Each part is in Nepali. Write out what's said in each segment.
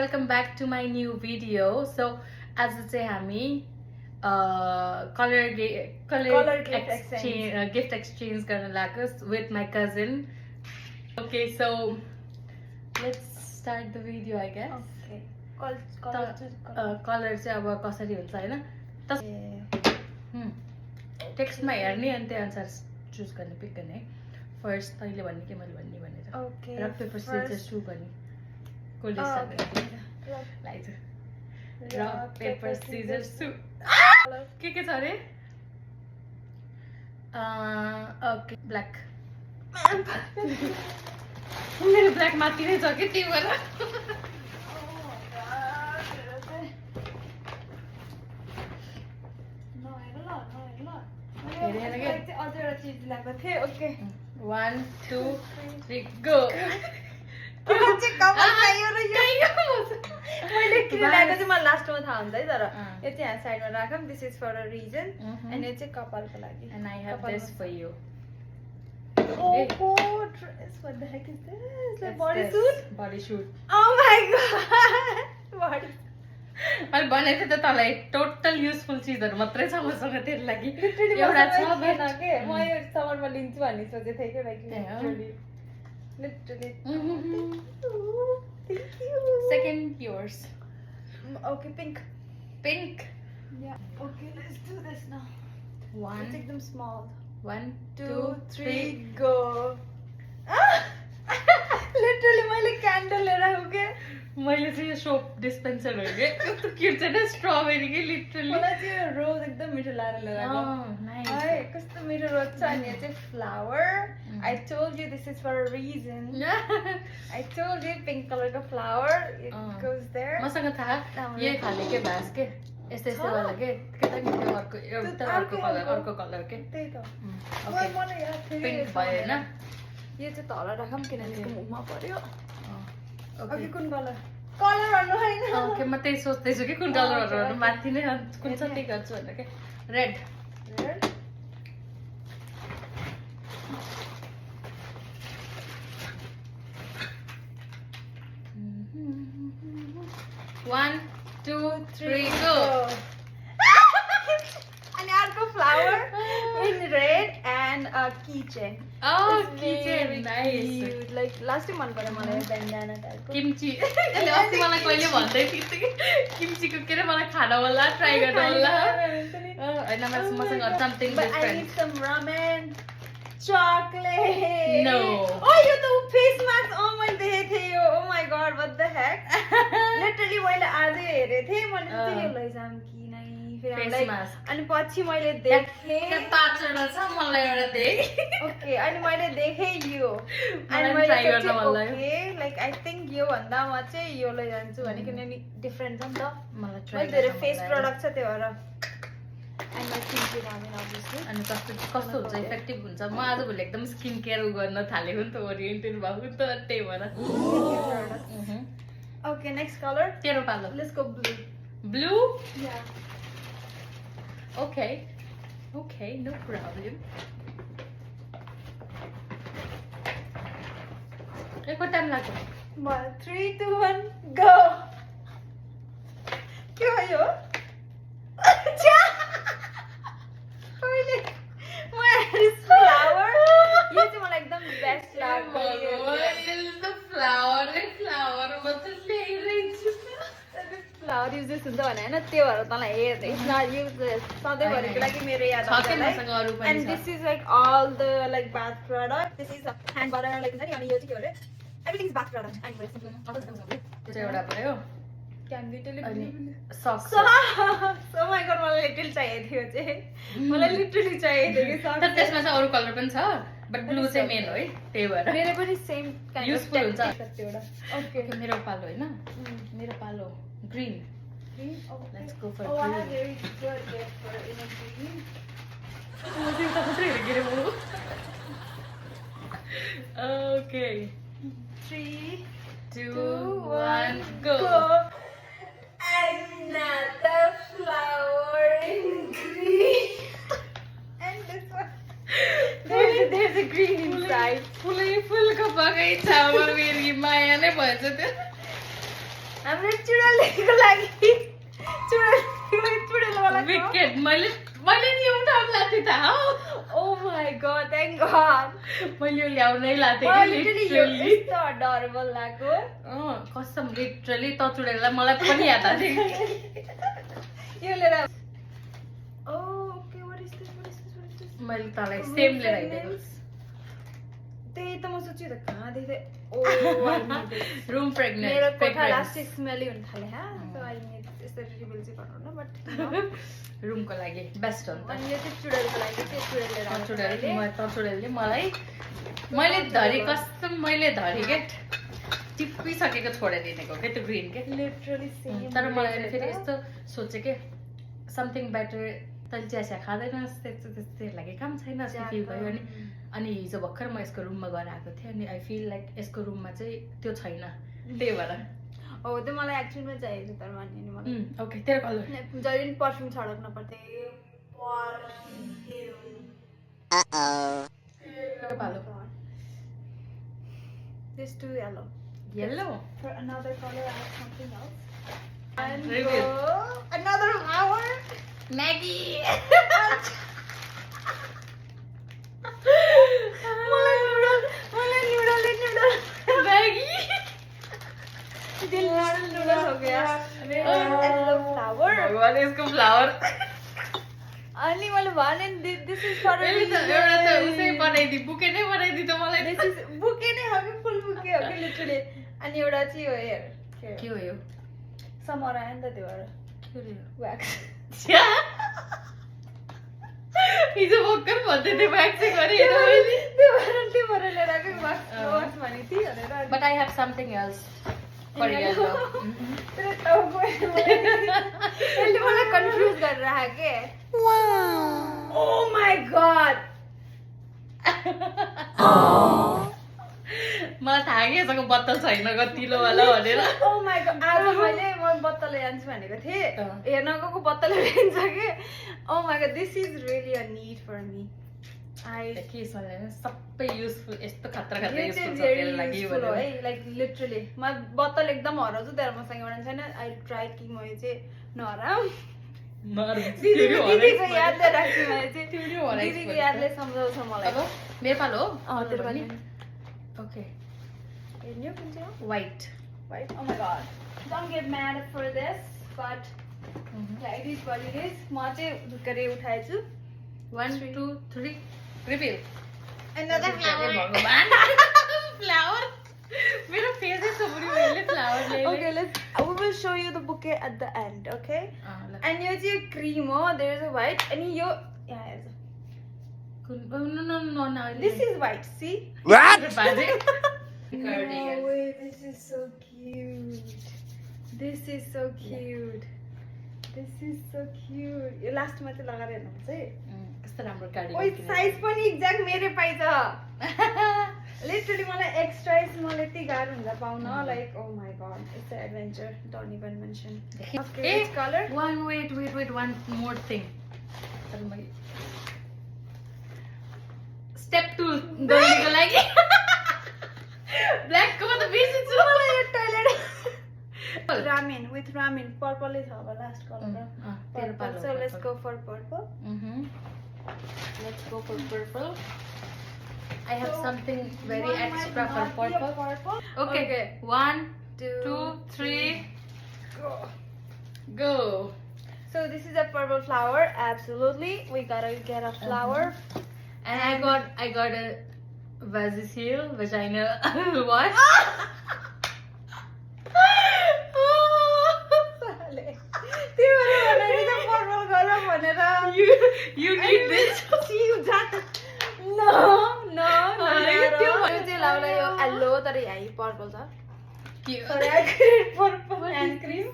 welcome back to my new video. So as I say, हामी color gift exchange गर्न लाग्यो with my cousin. Okay, so let's start the video, I guess. Okay. Color चाहिँ अब कसरी हुन्छ हैन? टेक्स्ट मा हेर्ने अनि त्यही अनुसार चुज गर्ने पिक गर्ने. फर्स्ट तैले भन्ने कि मैले भन्ने भनेर. Okay. Rock paper scissor shoot गर्ने. कोले start light. Rock paper scissor shoot. के छ रे? Okay black. मेरो ब्ल्याक माथि नै छ के त्यो भएर. Okay. 1 2 3 go. मैले किन राखेको चाहिँ मलाई लास्टमा थाहा हुन्छ है तर यो चाहिँ यहाँ साइडमा राखौँ. This is for a region and यो चाहिँ कपालको लागि. And I have this for you. Oh, dress. What the heck is this? Like bodysuit? Bodysuit. Oh my god. Body. मैले भनेको थिएँ त तँलाई टोटल युजफुल चिजहरू मात्रै छ मसँग तेरो लागि. एउटा छ भएन के म यो समरमा लिन्छु भन्ने सोचेको थिएँ कि like literally. Thank you. Second yours. Okay, pink. Pink. Yeah. Okay, let's do this now. One. Let's take them small. 1 2 2 3 go. Literally मैले क्यान्डल लिएर आएको के. मैले चाहिँ यो सोप डिस्पेन्सर हो के. कस्तो क्युट छ नि स्ट्रबेरी के लिटरली. मलाई चाहिँ यो रोज एकदम मिठो लागेर लिएर आएको. नाइस. है कस्तो मिठो रोज छ अनि यो चाहिँ flower. I told you this is for a reason. I told you pink color का flower. It goes there. मसँग थाहा यही खाले के भास के यस्तो यस्तो वाला के केटा नि त्यो अर्को एउटा अर्को कलर के त्यही त. ओके मलाई याद थियो पिंक भयो हैन. यो चाहिँ तल राखौँ किनभने यसको मुखमा पर्यो. ओके ओके कुन कलर भन्नु हैन. ओके म त्यही सोच्दै छु कि कुन कलरहरु भन्नु माथि नै कुन छ त्यही गर्छु भनेर के. रेड. रेड. 1 2 3 go. And अर्को flower in red and a keychain. Oh, keychain. Nice. Like last time मन पर्यो मलाई bandana type को. किम्ची. अहिले अस्ति मलाई कहिले भन्दै थियो कि किम्चीको के रे मलाई खान होला ट्राई गर्न होला. हैन मसँग something But I different. need some ramen. Chocolate. No. Oh, यो त face mask. Oh my देखेको थिएँ यो. Oh my god, what the heck? Literally मैले आजै हेरेको थिएँ. मैले चाहिँ यो लैजाम कि नै फेरि Face mask. अनि पछि मैले देखेँ. पाँचवटा छ मलाई एउटा दे. ओके अनि मैले देखेँ यो. अनि मैले ट्राई गर्न मन लाग्यो. ओके लाइक आई थिंक यो भन्दा म चाहिँ यो लैजान्छु भने किनभने डिफरेन्ट छ नि त. मलाई ट्राई मैले धेरै फेस प्रोडक्ट छ त्यो भएर. And my skin ramen obviously. अनि कस्तो हुन्छ इफेक्टिभ हुन्छ. म आजभोलि एकदम स्किन केयर गर्न थालेको नि त ओरिएन्टेड भएको नि त त्यही भएर. Okay, next color. तेरो पालो. Let's go blue. Blue? Yeah. Okay. Okay, no problem. एकको टाइम लाग्छ. 1 3 2 1 go. के भयो? फ्लावर यो चाहिँ मलाई एकदम बेस्ट लाग्यो. फ्लावर युजेस हुन्छ भने होइन त्यो भएर तँलाई हेर्दै युजेस सधैँभरिको लागि मेरो याद आउँछ. And this is like all the like bath product. This is hand butter like हुन्छ नि अनि यो चाहिँ के हो रे एभ्रिथिङ इज बाथ प्रडक्ट. त्यो एउटा भयो. Can literally sucks. Oh my god मलाई लिटरली चाहिएको थियो चाहिँ. मलाई लिटरली चाहिएको थियो कि सक्स. तर त्यसमा चाहिँ अरू कलर पनि छ बट ब्लू चाहिँ मेन हो है त्यही भएर. मेरो पनि सेम काइन्ड अफ युजफुल हुन्छ. एउटा. ओके मेरो पालो हैन. मेरो पालो green. Let's go for green. I have very good gift for in a green. Okay. 3 2 1 go. Another flower in green. And this one. There's a green inside. फुलको बगैँचामा मेरो माया नै भएछ त्यो. हाम्रो चुडेलको लागि चुडेलवाला विकेट मैले नि उठाउन लाथे त oh my god thank god मैले यो ल्याउनै लाथे लिटरली यस्तो अडरेबल लाग्यो कसम लिटरली त चुडेललाई मलाई पनि याद आथे यो लिएर ओके व्हाट इज दिस मैले तलाई सेम लिएर आइदिएको त्यही त म सोच्छु त कहाँ देख्दै ओ रूम प्रेग्नेन्ट मेरो कोठा लास्ट स्मेली हुन थाले हा सो आई निड यसरी रिभिल चाहिँ गर्नु न बट रुमको लागि बेस्ट हो नि त अनि यो चाहिँ चुडेलको लागि चाहिँ चुडेलले मलाई मैले धरी कस्तो मैले धरी के टिपिसकेको छोडिदिनेको के त्यो ग्रिन के लिटरली सेम तर मलाई अहिले फेरि यस्तो सोचे के समथिङ बेटर तैँले चिया खाँदैनस् त्यस्तो लागि काम छैन जस्तो फिल भयो अनि हिजो भर्खर म यसको रुममा गएर आएको थिएँ अनि आई फिल लाइक यसको रुममा चाहिँ त्यो छैन त्यही भएर हो त्यो मलाई एक्चुअलमा चाहिएको तर मान्ने मलाई ओके तेरो कलर जहिले पनि पर्फ्युम छडक्न पर्थ्यो This too yellow. Yellow? For another color, I have something else. And Reveal. Another flower. Maggie! Maggie! Noodle हो गया येलो फ्लावर भगवान यसको फ्लावर अनि मैले भने दिस इज फर एउटा त उसै बनाइदि बुके नै बनाइदि त मलाई दिस इज बुके नै हो कि फुल बुके हो कि लिटरली अनि एउटा चाहिँ हो हेयर के हो यो समर आयो नि त त्यो भएर के हो व्याक्स हिजो भर्खर भन्दै थियो व्याक्स चाहिँ गरेर मैले त्यो भएर लिएर आएको व्याक्स भनेको थिएँ भनेर but I have something else for yellow तेरो टाउको यसले मलाई कन्फ्युज गरेर राख्यो के वाउ ओ माय गॉड मलाई थाहा कि यसको बत्तल छैन कतिलो वाला भनेर ओ माय गॉड आज म बत्तल ल्यान्छु भनेको थिएँ हेर्न गएको बत्तल ल्यान्छ के oh my god this is really a need for me I के छ भने सबै युजफुल यस्तो खतरा खतरा युजफुल युजफुल छ तेल लागि है लाइक लिटरली म बत्तल एकदम हराउँछु तर मसँग एउटा छैन आई ट्राई कि म यो चाहिँ नहराम दिदीको यादले राख्छु मैले चाहिँ दिदीको यादले सम्झाउँछ मलाई अब मेरो पालो हो तेरो पनि ओके हेर्नु कुन चाहिँ हो white Right? Oh my god. Don't get mad for this, but yeah, it is what it is. म चाहिँ ढुक्करै उठाएछु 1 2 3 रिभिल Another flower. भगवान फ्लावर मेरो फेस छ बुढी मैले फ्लावर ल्याए Okay, we will show you the bouquet at the end, okay? And यो चाहिँ cream हो, there is a white, अनि यो यहाँ हेर्छ. No. This is white, see? What? No way, this is so cute. This is so cute. This is so cute. यो लास्टमा चाहिँ लगाएर हेर्नुहुन्छ है. कस्तो राम्रो कार्डिगन. ओइ साइज पनि एक्ज्याक्ट मेरै पाइछ. लिटरली मलाई एक्स्ट्रा स्मल यति गाह्रो हुन्छ पाउन like oh my god it's a adventure don't even mention. Okay colour wait one more thing. Step 2 गर्नको लागि ब्ल्याक को त बेसी छु मलाई यो toilet ramen with ramen purple is our last color. So let's go for purple. Let's go for purple. I have something very extra for purple. Okay. 1 2 3 go. So this is a purple flower. Absolutely, we gotta get a flower. And I got a vagina wash. You need this. No. त्यो लाउला यो येलो तर यही पर्पल छ. Purple and cream.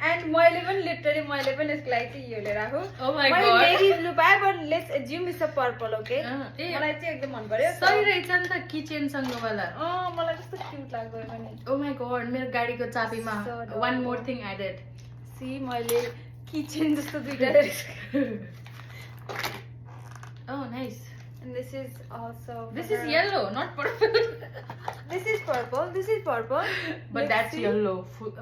And मैले पनि लिटरली मैले पनि यसको लागि चाहिँ यो लिएर आएको. Oh my god. मैले नेभी ब्लू पाएँ but let's assume it's a purple, okay? मलाई चाहिँ एकदम मन पर्यो. सही रहेछ नि त किचन सँग वाला. मलाई कस्तो क्यूट लाग्यो पनि. Oh my god, मेरो गाडीको चाबीमा one more thing added. See मैले किचन जस्तो दुईटा. Oh nice. And this is also This is yellow, not purple. This is purple. This is purple. But Let's that's see. yellow.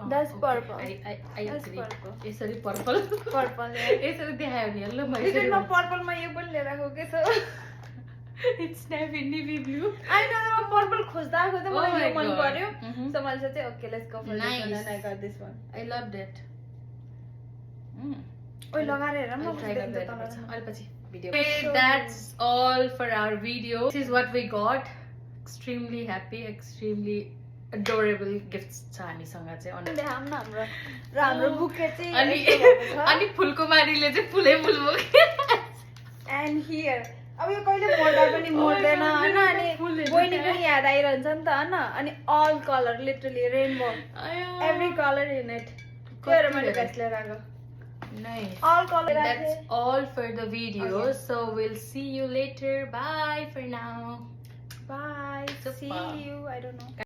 That's okay. purple. I That's agree. purple. यसरी purple. Purple. Yeah. यसरी देखायो भने yellow मा Because यसरी my purple ma यो पनि लिएर आएको के छ. It's navy navy blue. I know the purple खोज्दा खोज्दा Oh मलाई my यो मन God. पर्यो. Mhm. So मैले सोचे okay let's go for this one Nice. and I got this one. I loved it. ओइ लगाएर हेर न I'll try कस्तो to देखिन्छ तल. पछि video. Okay, that's all for our video. This is what we got. Extremely happy, extremely adorable gifts छ हामीसँग चाहिँ on देखाम न हाम्रो र हाम्रो बुके चाहिँ अनि यस्तो भएको छ. अनि फुलकुमारीले चाहिँ फुलै फुल बोक्यो. And here अब यो कहिले मोड्दा पनि मोड्दैन हैन अनि फुलहरू बहिनी पनि याद आइरहन्छ नि त हैन अनि all color literally rainbow every color in it. त्यो हेर मैले बेस्ट लिएर आएको. Nice. All color That's all for the video. So we'll see you later. Bye for now. Bye. Super. See you. I don't know.